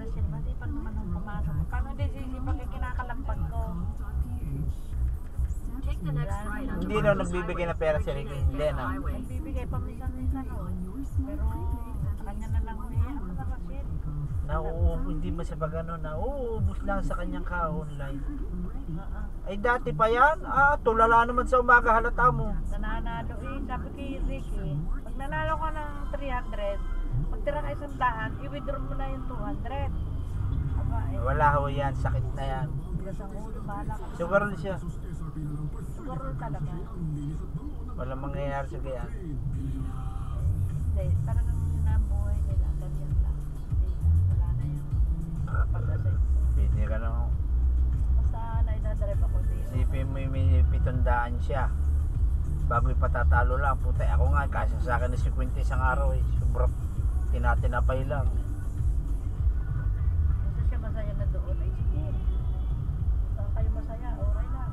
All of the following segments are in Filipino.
siya, masipag naman nung pumasok. Paano hindi sisipag yung kinakalampag ko? Hindi na nagbibigay ng pera si Ricky. Hindi na. Nagbibigay pa minsan-minsan. Pero sa kanya na lang niya. Ako na Rachel. Hindi masipag ano, nauubos lang sa kanyang ka-online. Ay dati pa yan? Tulala naman sa umaga halata mo. Nananalo sabi kay Ricky, pag nanalo ka ng 300, pag tira ka 100, i-withdraw mo na yung 200. Aba, Wala ho yan, sakit na yan. bigas ang ulo, bahala ka. Sugarol siya. Siguro talaga. Walang mangyayari sa ganyan. Hindi, talagang yun ang buhay nila, ganyan lang. Wala na yung pag-asay. Pwede ka lang. Basta naidadrive ako dito. Isipin mo yung may 700 siya. Bago ipatatalo lang. Puta, ako nga, kasi sa akin na 50 isang araw eh. Sobrang tinatinapay lang. Basta siya masaya na doon. Ay, sige. Saan kayo masaya? Okay lang.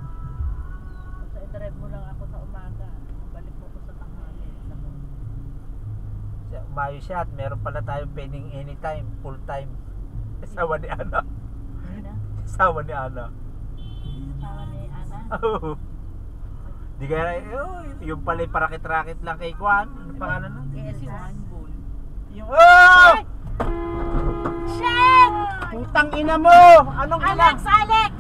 Basta i-drive mo lang ako sa umaga. Balik mo ko sa tanghali. Umayo siya at meron pala tayong pwedeng anytime, full time. Asawa ni Ana. Sino? Asawa ni Ana. Asawa ni Ana? Oo. Di kaya, yung pala yung parakit-rakit lang kay Kwan. Ano pangalan nun? Elsa? Yung, oh! Shit! Putang ina mo! Anong ina? Alex!